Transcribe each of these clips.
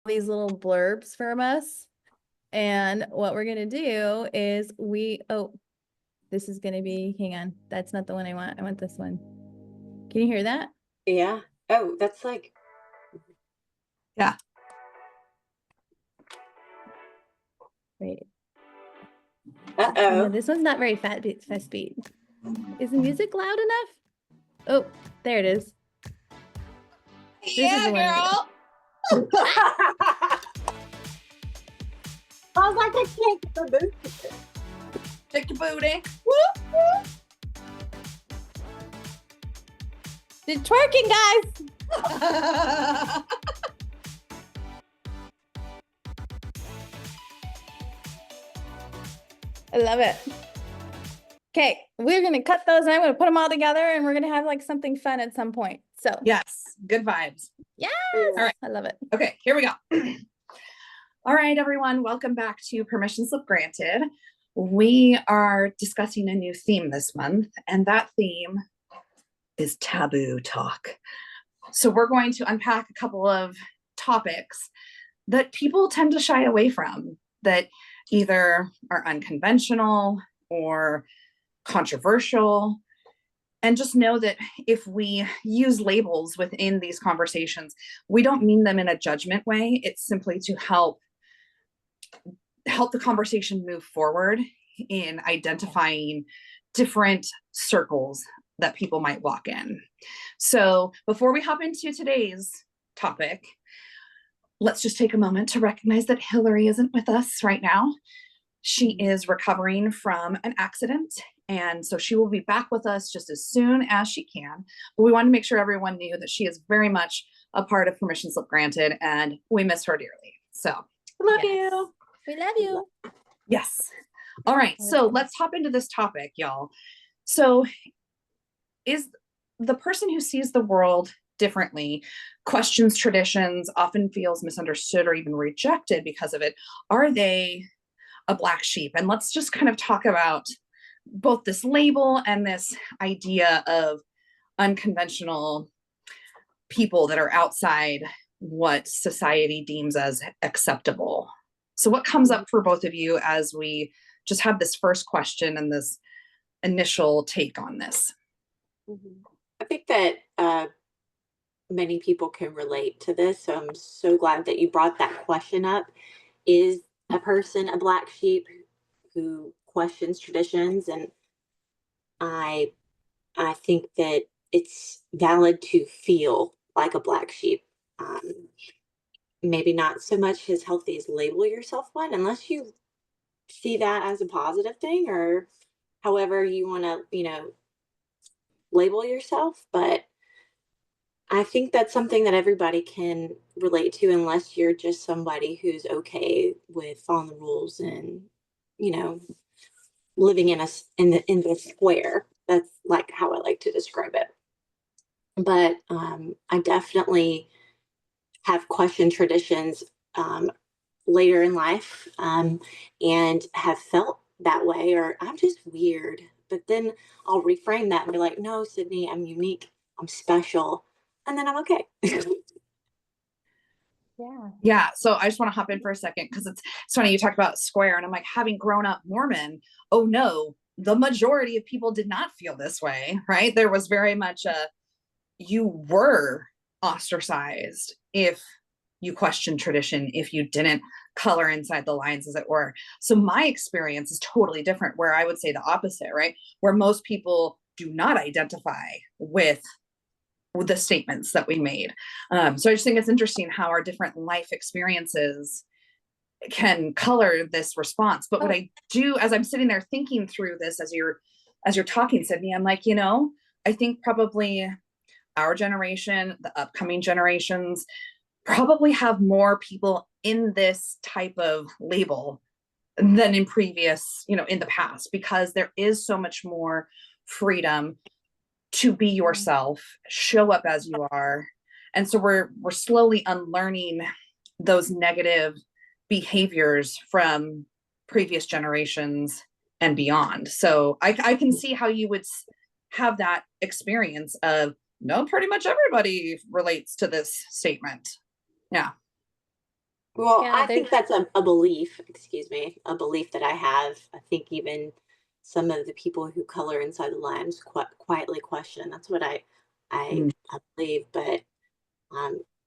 these little blurbs from us. And what we're going to do is this is going to be, hang on, that's not the one I want. I want this one. Can you hear that? Yeah. Oh, that's like, Yeah. Wait. uh-oh. Oh, no, this one's not very fast beat. Is the music loud enough? Oh, there it is. Yeah, girl. I was like, I can't get the booty. Shake your booty. It's twerking, guys. I love it. Okay, we're gonna cut those and I'm gonna put them all together and we're gonna have like something fun at some point. So Yes, good vibes. yes, All right. I love it. Okay, here we go. All right, everyone, welcome back to Permission Slip Granted. We are discussing a new theme this month, and that theme is taboo talk. So we're going to unpack a couple of topics that people tend to shy away from, that either are unconventional or controversial. And just know that if we use labels within these conversations, we don't mean them in a judgment way. It's simply to help the conversation move forward in identifying different circles that people might walk in. So before we hop into today's topic, let's just take a moment to recognize that Hillary isn't with us right now. She is recovering from an accident, and so she will be back with us just as soon as she can. But we want to make sure everyone knew that she is very much a part of Permission Slip Granted, and we miss her dearly. So love you. We love you. Yes. All right. So let's hop into this topic, y'all. So is the person who sees the world differently, questions traditions, often feels misunderstood or even rejected because of it, are they a black sheep? And let's just kind of talk about both this label and this idea of unconventional people that are outside what society deems as acceptable. So what comes up for both of you as we just have this first question and this initial take on this? I think that many people can relate to this. So I'm so glad that you brought that question up. Is a person a black sheep who questions traditions? And I think that it's valid to feel like a black sheep. Maybe not so much as healthy as label yourself one, unless you see that as a positive thing, or however you want to, label yourself. But I think that's something that everybody can relate to, unless you're just somebody who's okay with following the rules and, living in the square. That's like how I like to describe it. But I definitely have questioned traditions later in life, and have felt that way, or I'm just weird. But then I'll reframe that and be like, no, Sydney, I'm unique, I'm special, and then I'm okay. Yeah. So I just want to hop in for a second because it's funny you talked about square, and I'm like, having grown up Mormon, oh no, the majority of people did not feel this way, right? There was very much you were ostracized if you questioned tradition, if you didn't color inside the lines, as it were. So my experience is totally different, where I would say the opposite, right? Where most people do not identify with the statements that we made. So I just think it's interesting how our different life experiences can color this response. But what I do as I'm sitting there thinking through this, as you're talking, Sydney, I'm like, I think probably our generation, the upcoming generations, probably have more people in this type of label than in previous, in the past, because there is so much more freedom to be yourself, show up as you are. And so we're slowly unlearning those negative behaviors from previous generations and beyond. So I can see how you would have that experience of, no, pretty much everybody relates to this statement. Yeah. Well, Yeah, I there's think that's a belief, excuse me, a belief that I have. I think even some of the people who color inside the lines quietly question. That's what Mm. I believe. But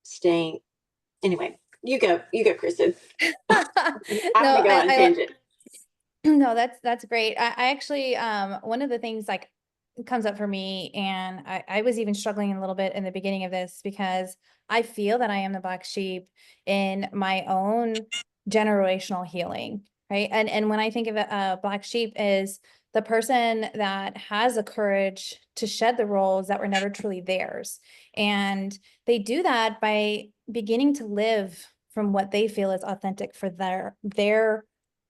staying anyway, you go, Kristen. I'm no, gonna go on I tangent. no, that's great. I actually one of the things like comes up for me, and I was even struggling a little bit in the beginning of this because I feel that I am the black sheep in my own generational healing, right? And when I think of a black sheep is the person that has the courage to shed the roles that were never truly theirs. And they do that by beginning to live from what they feel is authentic for their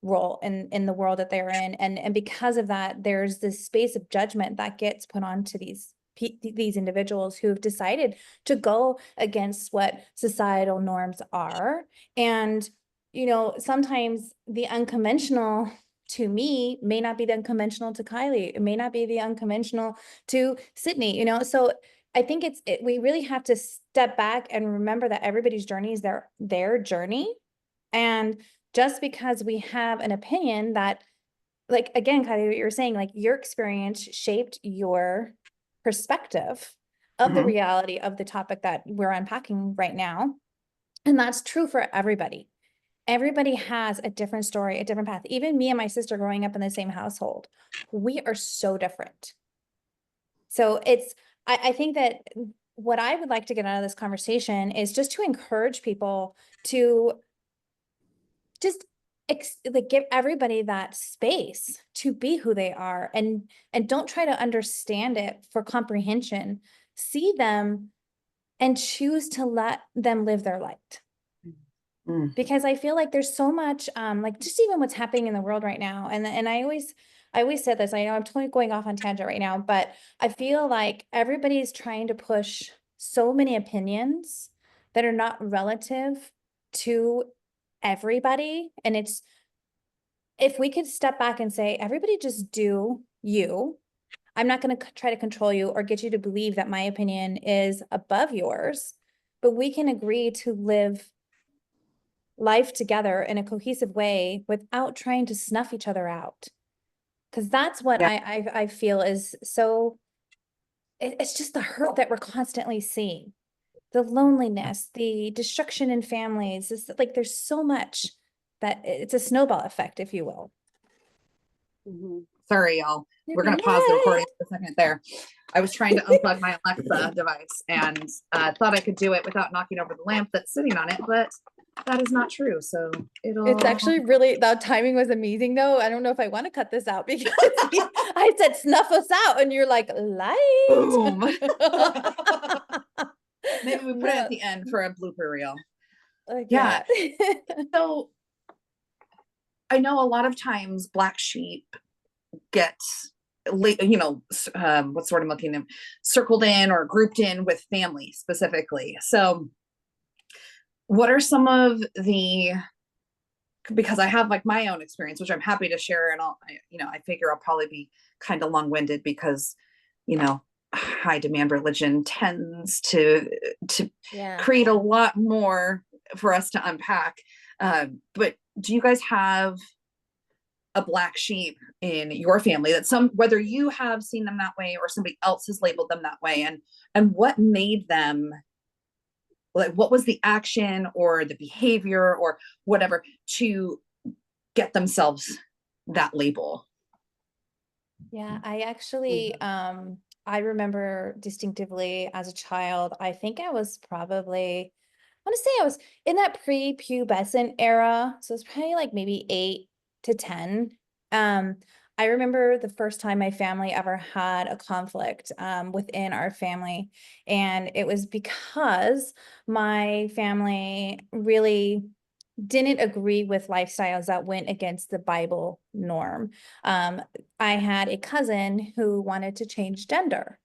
role in the world that they're in, and because of that there's this space of judgment that gets put onto these individuals who have decided to go against what societal norms are. And sometimes the unconventional to me may not be the unconventional to Kylie. It may not be the unconventional to Sydney, so I think we really have to step back and remember that everybody's journey is their journey. And just because we have an opinion that, like, again, Kylie, what you were saying, like your experience shaped your perspective of the Mhm. reality of the topic that we're unpacking right now. And that's true for everybody. Everybody has a different story, a different path. Even me and my sister growing up in the same household, we are so different. So I think that what I would like to get out of this conversation is just to encourage people to just like give everybody that space to be who they are, and don't try to understand it for comprehension. See them and choose to let them live their light. Mm. Because I feel like there's so much like just even what's happening in the world right now. And I always said this, I know I'm totally going off on tangent right now, but I feel like everybody's trying to push so many opinions that are not relative to everybody. And it's, if we could step back and say, everybody just do you. I'm not going to try to control you or get you to believe that my opinion is above yours, but we can agree to live life together in a cohesive way without trying to snuff each other out. Because that's what Yeah. I feel is so, it's just the hurt that we're constantly seeing, the loneliness, the destruction in families. It's like there's so much that it's a snowball effect, if you will. Mhm. Sorry, y'all. We're going to pause the Okay. recording for a second there. I was trying to unplug my Alexa device and thought I could do it without knocking over the lamp that's sitting on it, but that is not true. So It's actually really, the timing was amazing though. I don't know if I want to cut this out because I said snuff us out and you're like, light. boom. Maybe we put it at No, the end for a blooper reel. yeah. So I know a lot of times black sheep get what's the word I'm looking at, circled in or grouped in with family specifically. So what are some of the, because I have like my own experience, which I'm happy to share, and I figure I'll probably be kind of long-winded because, high demand religion tends to Yeah. create a lot more for us to unpack. But do you guys have a black sheep in your family that whether you have seen them that way or somebody else has labeled them that way, and what made them, like, what was the action or the behavior or whatever to get themselves that label? Yeah, I actually I remember distinctively as a child, I think I was probably, I want to say I was in that pre-pubescent era. So it's probably like maybe 8 to 10. Um, I remember the first time my family ever had a conflict within our family. And it was because my family really didn't agree with lifestyles that went against the Bible norm. I had a cousin who wanted to change gender,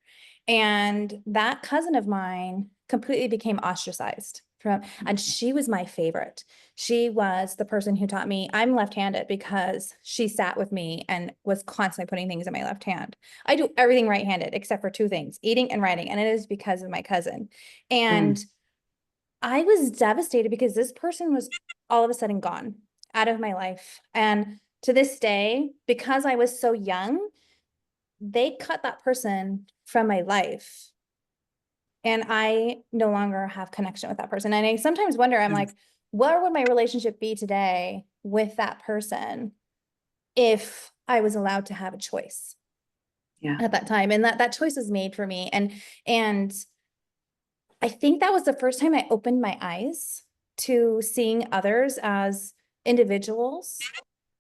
and that cousin of mine completely became ostracized from, and she was my favorite. She was the person who taught me, I'm left-handed because she sat with me and was constantly putting things in my left hand. I do everything right-handed except for two things, eating and writing, and it is because of my cousin. And I was devastated because this person was all of a sudden gone out of my life. And to this day, because I was so young, they cut that person from my life. And I no longer have connection with that person. And I sometimes wonder, I'm like, what would my relationship be today with that person if I was allowed to have a choice Yeah. at that time? And that choice was made for me. And I think that was the first time I opened my eyes to seeing others as individuals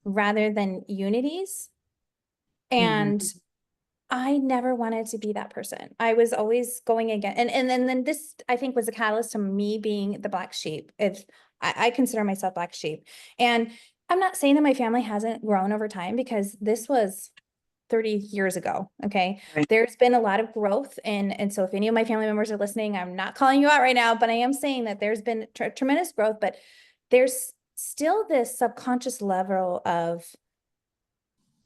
rather than unities. And I never wanted to be that person. I was always going again. And then this, I think, was a catalyst to me being the black sheep. If I consider myself black sheep. And I'm not saying that my family hasn't grown over time, because this was 30 years ago. Okay. Right. There's been a lot of growth. And so if any of my family members are listening, I'm not calling you out right now, but I am saying that there's been tremendous growth, but there's still this subconscious level of,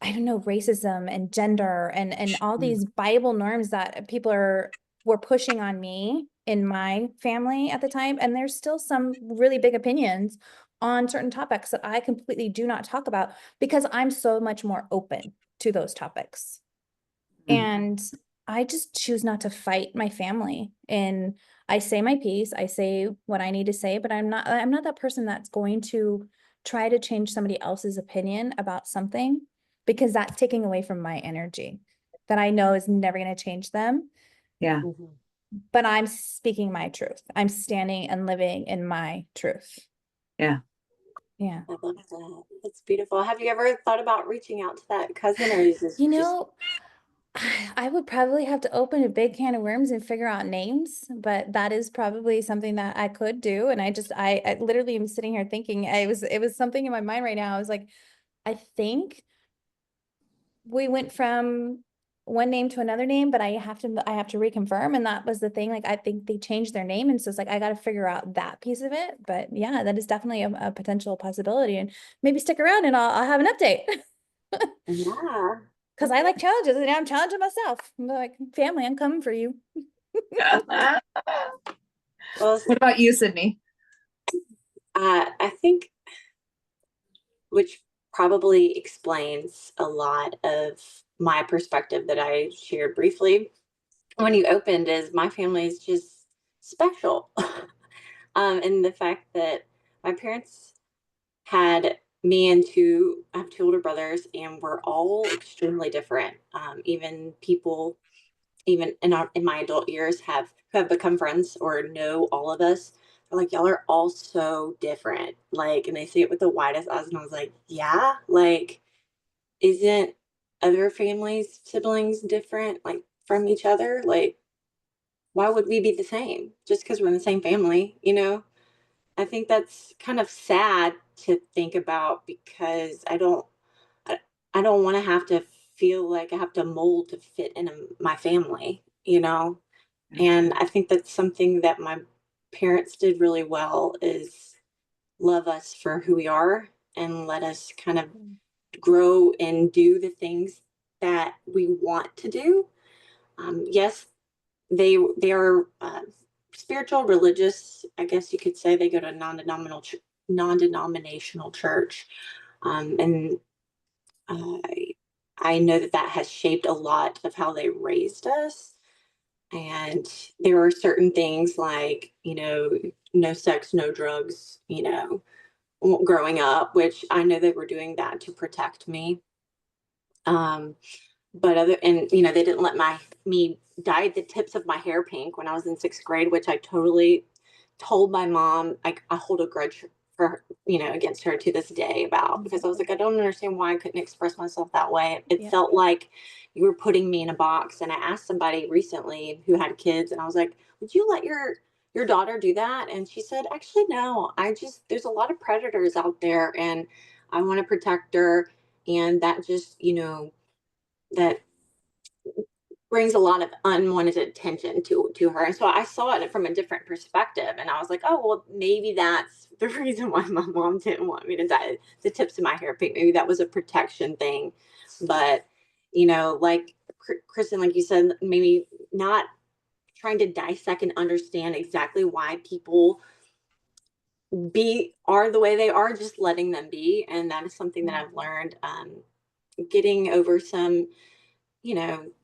I don't know, racism and gender and all these Bible norms that people were pushing on me in my family at the time. And there's still some really big opinions on certain topics that I completely do not talk about because I'm so much more open to those topics. And I just choose not to fight my family. And I say my piece, I say what I need to say, but I'm not that person that's going to try to change somebody else's opinion about something, because that's taking away from my energy that I know is never going to change them. Yeah. But I'm speaking my truth. I'm standing and living in my truth. Yeah. Yeah. I love that. That's beautiful. Have you ever thought about reaching out to that cousin, or is this You just know, I would probably have to open a big can of worms and figure out names, but that is probably something that I could do. And I literally am sitting here thinking, it was something in my mind right now. I was like, I think we went from one name to another name, but I have to reconfirm. And that was the thing. Like, I think they changed their name. And so it's like, I got to figure out that piece of it. But yeah, that is definitely a potential possibility, and maybe stick around and I'll have an update. yeah? Cause I like challenges and I'm challenging myself. I'm like, family, I'm coming for you. Well, What about you, Sydney? I think, which probably explains a lot of my perspective that I shared briefly when you opened, is my family is just special. And the fact that my parents had me and I have two older brothers, and we're all extremely different. Even people, even in my adult years, who have become friends or know all of us. They're like, y'all are all so different. Like, and they say it with the widest eyes, and I was like, yeah, like, isn't other families, siblings different, like, from each other? Like, why would we be the same just because we're in the same family, you know? I think that's kind of sad to think about, because I, I don't want to have to feel like I have to mold to fit in my family, you know? And I think that's something that my parents did really well, is love us for who we are and let us kind of grow and do the things that we want to do. Yes, they are spiritual, religious. I guess you could say they go to a non-denominational church, and I know that that has shaped a lot of how they raised us. And there are certain things like, no sex, no drugs, growing up, which I know they were doing that to protect me. Um, but they didn't let me dye the tips of my hair pink when I was in sixth grade, which I totally told my mom. Like, I hold a grudge for her, against her to this day about, because I was like, I don't understand why I couldn't express myself that way. It Yeah. felt like you were putting me in a box. And I asked somebody recently who had kids, and I was like, would you let your daughter do that? And she said, actually, no, there's a lot of predators out there, and I want to protect her. And that just, that brings a lot of unwanted attention to her. And so I saw it from a different perspective, and I was like, oh, well, maybe that's the reason why my mom didn't want me to dye the tips of my hair pink. Maybe that was a protection thing. But like Kristen, like you said, maybe not trying to dissect and understand exactly why people are the way they are, just letting them be. And that is something that I've learned, getting over some,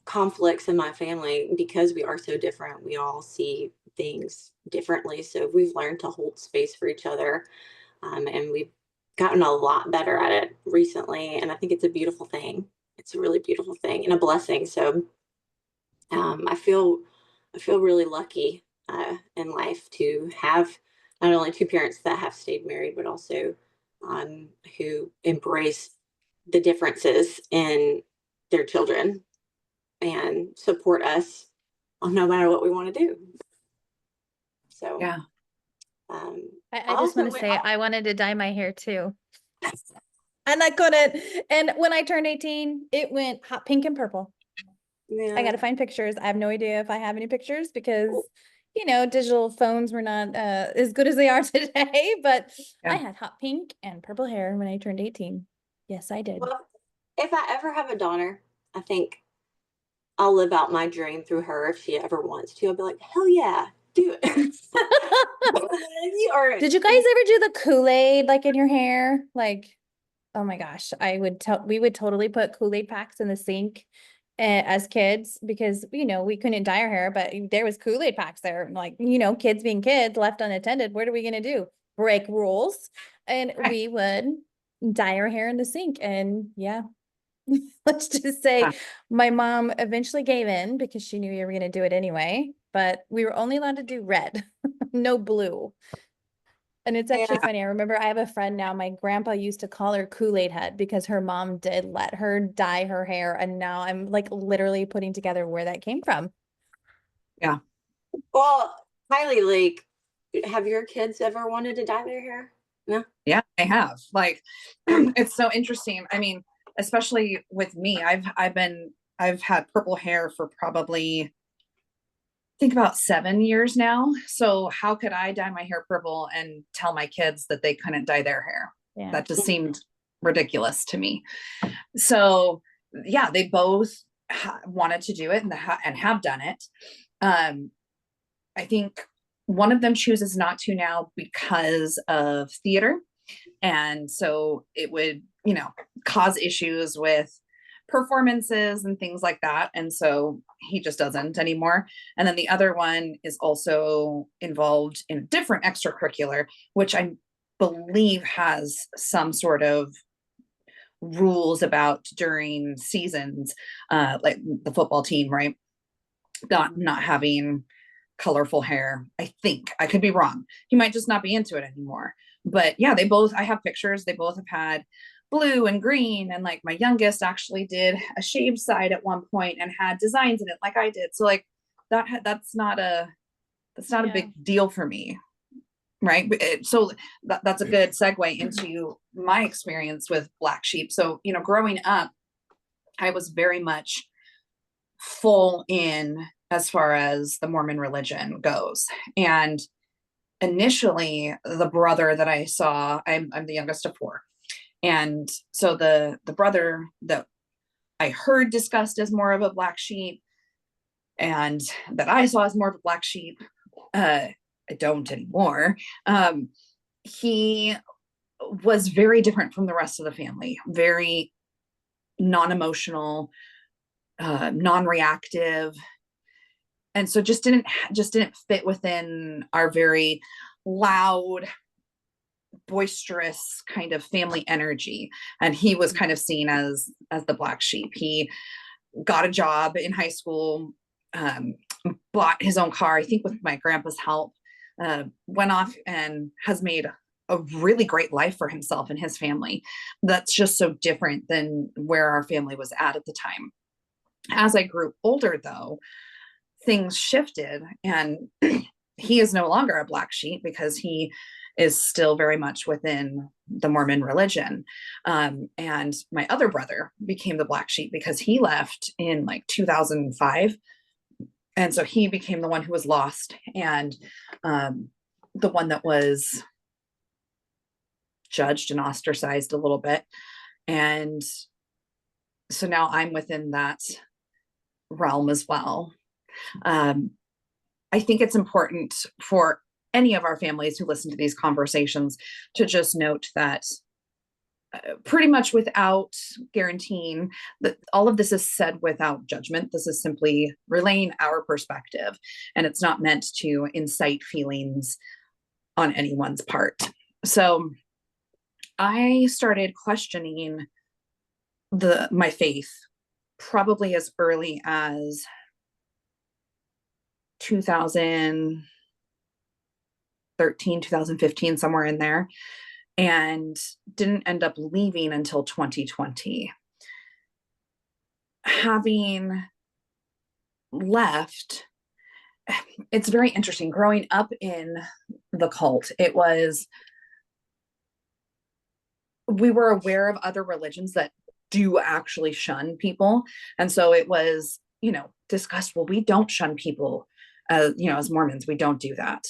conflicts in my family because we are so different. We all see things differently. So we've learned to hold space for each other. And we've gotten a lot better at it recently. And I think it's a beautiful thing. It's a really beautiful thing and a blessing. So I feel really lucky in life to have not only two parents that have stayed married, but also who embrace the differences in their children and support us on no matter what we want to do. So Yeah. I just want to say I wanted to dye my hair too. And I couldn't. And when I turned 18, it went hot pink and purple. I got to find pictures. I have no idea if I have any pictures because, digital phones were not as good as they are today, but I had hot pink and purple hair when I turned 18. Yes, I did. Well, if I ever have a daughter, I think I'll live out my dream through her if she ever wants to. I'll be like, hell yeah, do it. Did you guys ever do the Kool-Aid like in your hair? Like, oh my gosh, we would totally put Kool-Aid packs in the sink as kids because, we couldn't dye our hair, but there was Kool-Aid packs there. Like, kids being kids left unattended. What are we going to do? Break rules. And we would dye our hair in the sink. And yeah, let's just say my mom eventually gave in because she knew you were going to do it anyway, but we were only allowed to do red, no blue. And it's actually funny. I remember I have a friend now, my grandpa used to call her Kool-Aid Head because her mom did let her dye her hair. And now I'm like literally putting together where that came from. Yeah. Well, Kylie, like, have your kids ever wanted to dye their hair? No? Yeah, I have. Like, it's so interesting. I mean, especially with me, I've had purple hair for probably think about 7 years now. So how could I dye my hair purple and tell my kids that they couldn't dye their hair? Yeah. That just seemed ridiculous to me. So yeah, they both wanted to do it and have done it. I think one of them chooses not to now because of theater. And so it would, cause issues with performances and things like that. And so he just doesn't anymore. And then the other one is also involved in a different extracurricular, which I believe has some sort of rules about during seasons, like the football team, right? Not having colorful hair. I think I could be wrong. He might just not be into it anymore. But yeah, I have pictures. They both have had blue and green. And like my youngest actually did a shaved side at one point and had designs in it like I did. So like that's not a big deal for me. Right. So that's a good segue into my experience with Black Sheep. So, growing up, I was very much full in as far as the Mormon religion goes. And initially, the brother that I saw, I'm the youngest of four. And so the brother that I heard discussed as more of a black sheep and that I saw as more of a black sheep, I don't anymore. He was very different from the rest of the family, very non-emotional, non-reactive, and so just didn't fit within our very loud, boisterous kind of family energy. And he was kind of seen as the black sheep. He got a job in high school, bought his own car, I think with my grandpa's help, went off and has made a really great life for himself and his family. That's just so different than where our family was at the time. As I grew older, though, things shifted, and he is no longer a black sheep because he is still very much within the Mormon religion. And my other brother became the black sheep because he left in like 2005. And so he became the one who was lost and the one that was judged and ostracized a little bit. And so now I'm within that realm as well. I think it's important for any of our families who listen to these conversations to just note that pretty much without guaranteeing that all of this is said without judgment. This is simply relaying our perspective, and it's not meant to incite feelings on anyone's part. So I started questioning my faith probably as early as 2013, 2015, somewhere in there, and didn't end up leaving until 2020. Having left, it's very interesting. Growing up in the cult, we were aware of other religions that do actually shun people. And so it was, discussed, well, we don't shun people, as Mormons, we don't do that.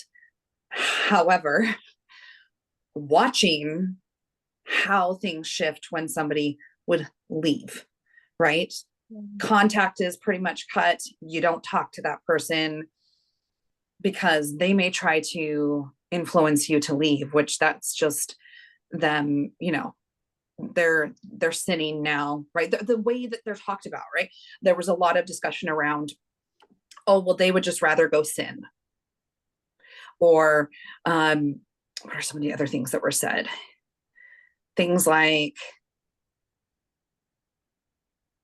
However, watching how things shift when somebody would leave, right? Contact is pretty much cut. You don't talk to that person because they may try to influence you to leave, which that's just them, they're sinning now, right? The way that they're talked about, right? There was a lot of discussion around, oh, well, they would just rather go sin. Or what are some of the other things that were said? Things like,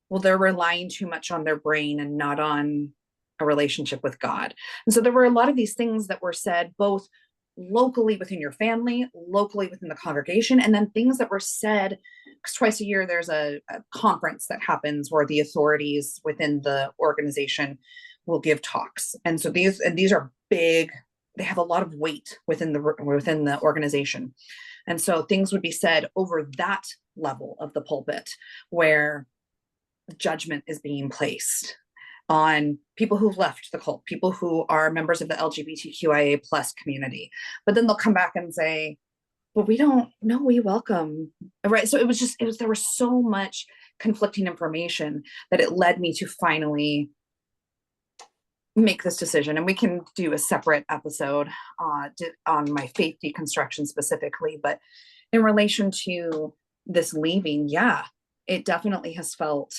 well, they're relying too much on their brain and not on a relationship with God. And so there were a lot of these things that were said, both locally within your family, locally within the congregation, and then things that were said, because twice a year there's a conference that happens where the authorities within the organization will give talks. And so these are big, they have a lot of weight within the organization. And so things would be said over that level of the pulpit where judgment is being placed on people who've left the cult, people who are members of the LGBTQIA plus community. But then they'll come back and say, well, we don't know, we welcome, right? So there was so much conflicting information that it led me to finally make this decision. And we can do a separate episode on my faith deconstruction specifically, but in relation to this leaving, yeah, it definitely has felt,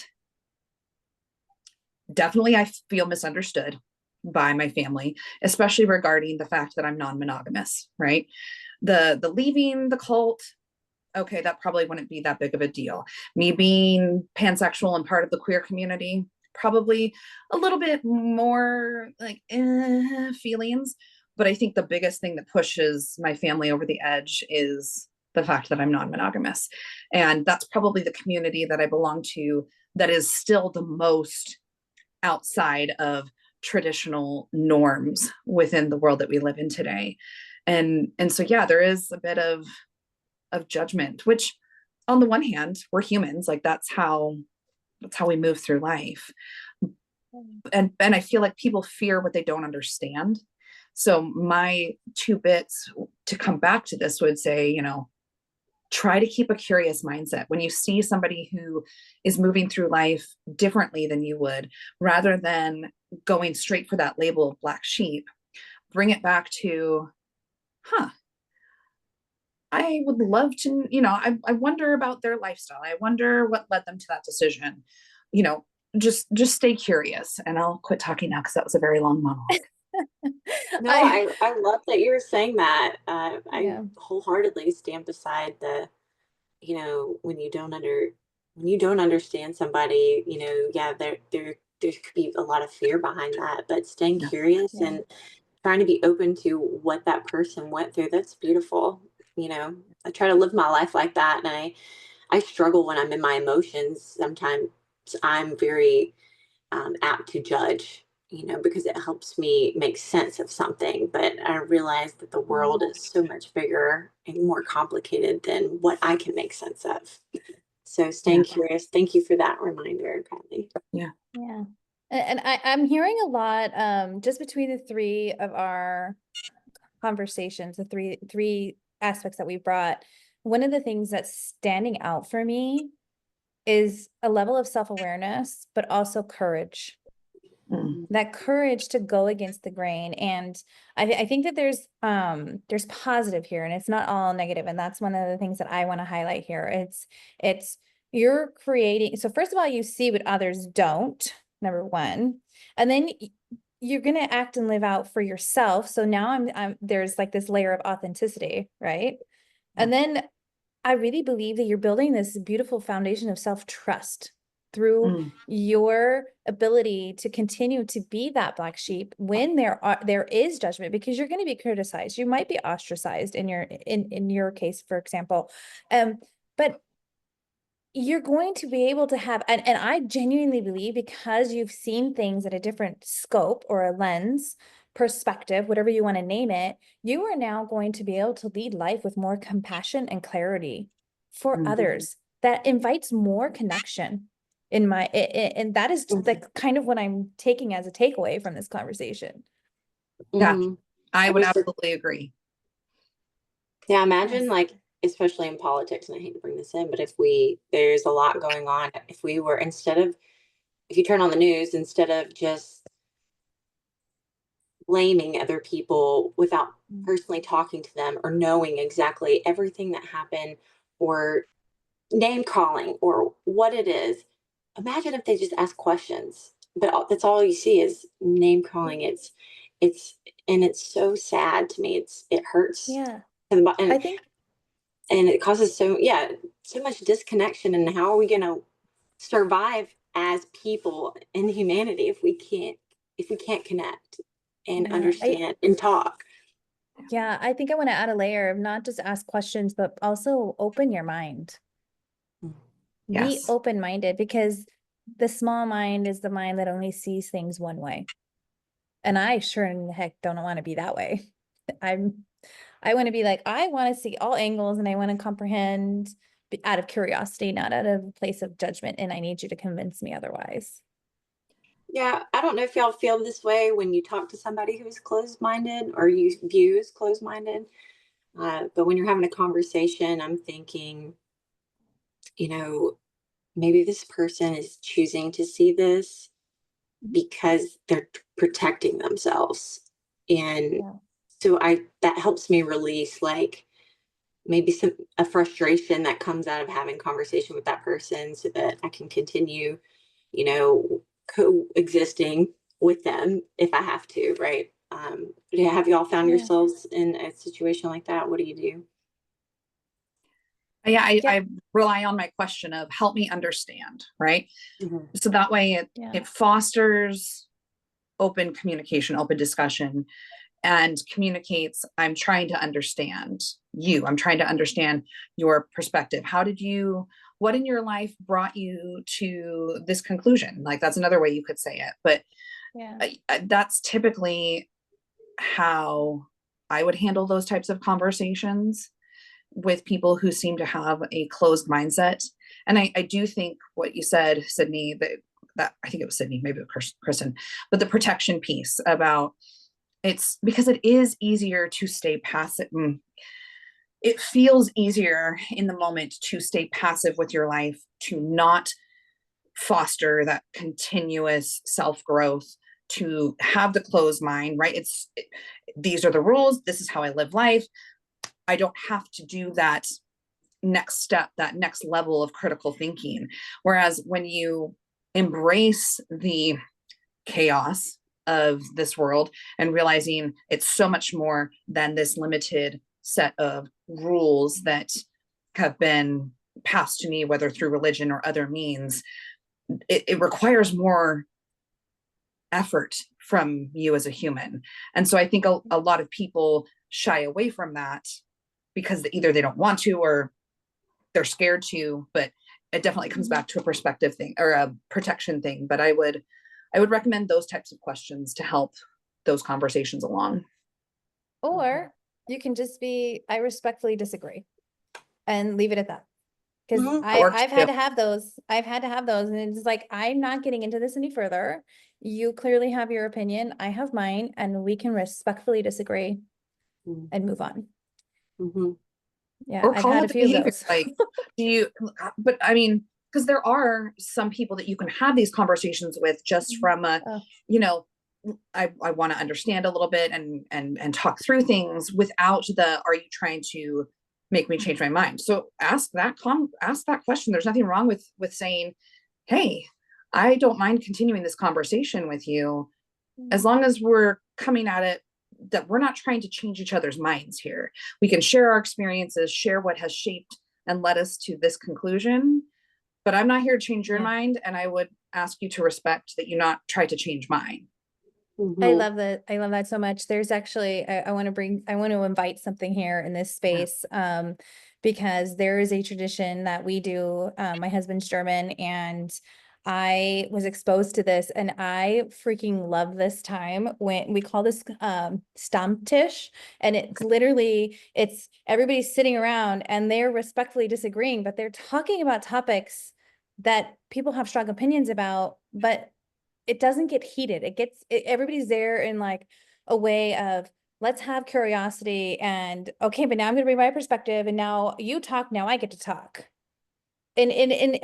I feel misunderstood by my family, especially regarding the fact that I'm non-monogamous, right? The leaving the cult, okay, that probably wouldn't be that big of a deal. Me being pansexual and part of the queer community, probably a little bit more like feelings. But I think the biggest thing that pushes my family over the edge is the fact that I'm non-monogamous. And that's probably the community that I belong to that is still the most outside of traditional norms within the world that we live in today. And so, yeah, there is a bit of judgment, which on the one hand, we're humans, like that's how we move through life. And I feel like people fear what they don't understand. So my 2 bits to come back to this would say, try to keep a curious mindset. When you see somebody who is moving through life differently than you would, rather than going straight for that label of black sheep, bring it back to, I would love to, I wonder about their lifestyle. I wonder what led them to that decision. Just stay curious. And I'll quit talking now because that was a very long monologue. No, I love that you're saying that. Yeah. I wholeheartedly stand beside when you don't understand somebody, yeah, there could be a lot of fear behind that, but staying curious Yeah. and trying to be open to what that person went through, that's beautiful. I try to live my life like that, and I struggle when I'm in my emotions. Sometimes I'm very apt to judge, because it helps me make sense of something. But I realize that the world is so much bigger and more complicated than what I can make sense of. So staying curious. Thank you for that reminder, Kylie. Yeah. Yeah. And I'm hearing a lot, just between the 3 of our conversations, the three aspects that we brought. One of the things that's standing out for me is a level of self-awareness, but also courage. Mm. that courage to go against the grain. And I think that there's positive here, and it's not all negative. And that's one of the things that I want to highlight here. It's you're creating. So first of all, you see what others don't, number one, and then you're going to act and live out for yourself. So now I'm there's like this layer of authenticity, right? And then I really believe that you're building this beautiful foundation of self-trust through Mm. your ability to continue to be that black sheep when there is judgment, because you're going to be criticized. You might be ostracized in your case, for example. But you're going to be able to have, and I genuinely believe, because you've seen things at a different scope or a lens, perspective, whatever you want to name it, you are now going to be able to lead life with more compassion and clarity for Mhm. others. That invites more connection and that is Mhm. like kind of what I'm taking as a takeaway from this conversation. Yeah, Mhm. I I would just, absolutely agree. yeah, imagine Yes. like, especially in politics, and I hate to bring this in, but there's a lot going on. If we were, if you turn on the news, instead of just blaming other people without personally talking to them or knowing exactly everything that happened, or name calling or what it is, imagine if they just ask questions. But that's all you see is name calling. It's and it's so sad to me. It hurts, Yeah. and I think and it causes so much disconnection. And how are we going to survive as people in humanity if we can't connect and yeah, understand and talk? I think I want to add a layer of not just ask questions, but also open your mind. Be Yes. open-minded, because the small mind is the mind that only sees things one way. And I sure in the heck don't want to be that way. I want to be like, I want to see all angles and I want to comprehend out of curiosity, not out of a place of judgment. And I need you to convince me otherwise. Yeah, I don't know if y'all feel this way when you talk to somebody who's closed minded or you view as closed minded. But when you're having a conversation, I'm thinking, you know, maybe this person is choosing to see this because they're protecting themselves. And Yeah. so that helps me release, like, maybe a frustration that comes out of having conversation with that person, so that I can continue, coexisting with them if I have to, right? Yeah, have y'all found Yeah. yourselves in a situation like that? What do you do? Yeah, Yep. I rely on my question of help me understand, right? Mhm. So that way Yeah. it fosters open communication, open discussion, and communicates, I'm trying to understand you. I'm trying to understand your perspective. What in your life brought you to this conclusion? Like, that's another way you could say it. But Yeah. that's typically how I would handle those types of conversations with people who seem to have a closed mindset. And I do think what you said, Sydney, that I think it was Sydney, maybe it was Kristen, but the protection piece about, it's because it is easier to stay passive. It feels easier in the moment to stay passive with your life, to not foster that continuous self growth, to have the closed mind, right? These are the rules. This is how I live life. I don't have to do that next step, that next level of critical thinking. Whereas when you embrace the chaos of this world and realizing it's so much more than this limited set of rules that have been passed to me, whether through religion or other means, it requires more effort from you as a human. And so I think a lot of people shy away from that because either they don't want to or they're scared to, but it definitely comes back to a perspective thing or a protection thing. But I would recommend those types of questions to help those conversations along. Or you can just be, I respectfully disagree, and leave it at that. Because Mhm. That works I've too. had to have those. I've had to have those. And it's like, I'm not getting into this any further. You clearly have your opinion. I have mine, and we can respectfully disagree and move on. Mhm. Yeah, Or I've call had out a the few of behavior. those. Like, but I mean, because there are some people that you can have these conversations with just from a, Oh, you know, I want to understand a little bit and talk through things without the, are you trying to make me change my mind? So ask that question. There's nothing wrong with saying, hey, I don't mind continuing this conversation with you, as long as we're coming at it that we're not trying to change each other's minds here. We can share our experiences, share what has shaped and led us to this conclusion, but I'm not here to change your yeah. mind, and I would ask you to respect that you not try to change mine. I Mhm. love that. I love that so much. There's actually, I want to invite something here in this space, because there is a tradition that we do. My husband's German, and I was exposed to this, and I freaking love this time when we call this Stammtisch, and it's literally, it's everybody sitting around and they're respectfully disagreeing, but they're talking about topics that people have strong opinions about, but it doesn't get heated. Everybody's there in like a way of, let's have curiosity and okay, but now I'm gonna bring my perspective and now you talk, now I get to talk. And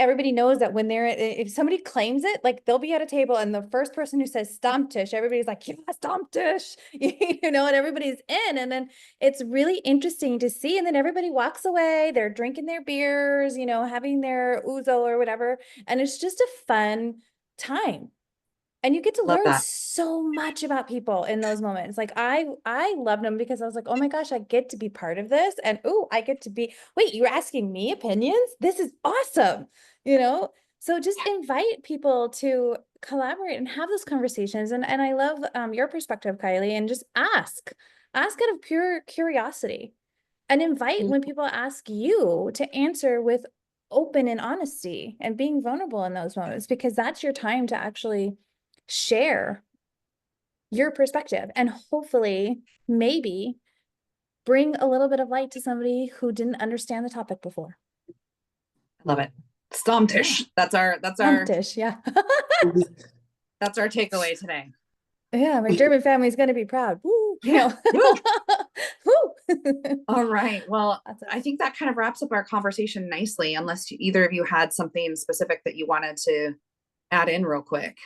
everybody knows that when if somebody claims it, like they'll be at a table and the first person who says Stammtisch, everybody's like, yeah, Stammtisch, and everybody's in. And then it's really interesting to see. And then everybody walks away, they're drinking their beers, having their ouzo or whatever. And it's just a fun time. And you get to Love learn that. so much about people in those moments. Like I loved them because I was like, oh my gosh, I get to be part of this. And oh, I get to be, wait, you're asking me opinions? This is awesome. You know? So just invite people to collaborate and have those conversations. And I love your perspective, Kylie, and just ask. Ask out of pure curiosity. And invite when people ask you to answer with open and honesty and being vulnerable in those moments, because that's your time to actually share your perspective and hopefully maybe bring a little bit of light to somebody who didn't understand the topic before. Love it. Stammtisch. Yeah. That's our Dish, yeah. that's our takeaway today. Yeah, my German family is going to be proud. Woo, Yeah. Woo. Woo. All right. Well, That's I think that kind of wraps up our conversation nicely, unless either of you had something specific that you wanted to add in real quick.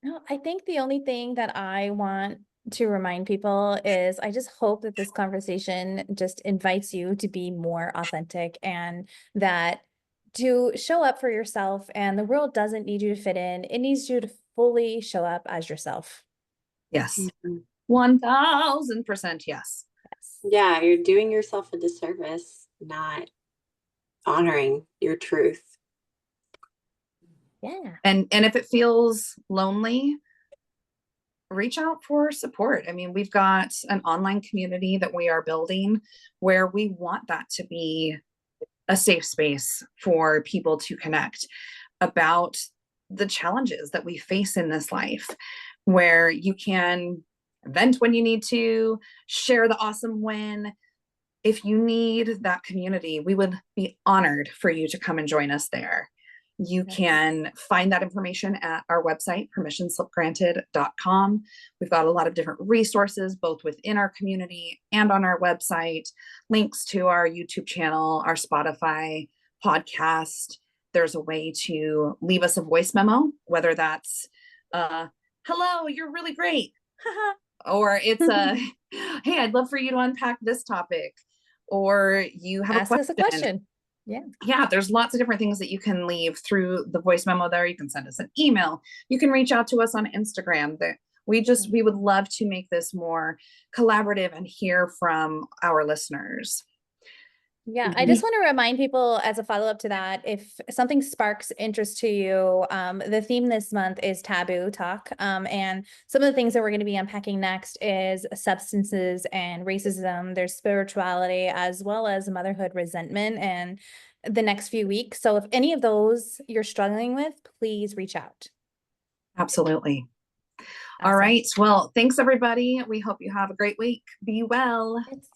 No, I think the only thing that I want to remind people is I just hope that this conversation just invites you to be more authentic and that to show up for yourself, and the world doesn't need you to fit in. It needs you to fully show up as yourself. Yes. Mhm. 1000% yes. Yes. Yeah, you're doing yourself a disservice, not honoring your truth. Yeah. And if it feels lonely, reach out for support. I mean, we've got an online community that we are building where we want that to be a safe space for people to connect about the challenges that we face in this life, where you can vent when you need to, share the awesome win. If you need that community, we would be honored for you to come and join us there. You Yes. can find that information at our website, permissionslipgranted.com. We've got a lot of different resources, both within our community and on our website, links to our YouTube channel, our Spotify podcast. There's a way to leave us a voice memo, whether that's, hello, you're really great. Or it's a, hey, I'd love for you to unpack this topic. Or you have Ask a us a question. question. Yeah. Yeah, there's lots of different things that you can leave through the voice memo there. You can send us an email. You can reach out to us on Instagram. That we would love to make this more collaborative and hear from our listeners. Yeah, I just want to remind people as a follow-up to that, if something sparks interest to you, the theme this month is taboo talk. And some of the things that we're going to be unpacking next is substances and racism, there's spirituality, as well as motherhood resentment and the next few weeks. So if any of those you're struggling with, please reach out. Absolutely. All Awesome. right. Well, thanks everybody. We hope you have a great week. Be well. It's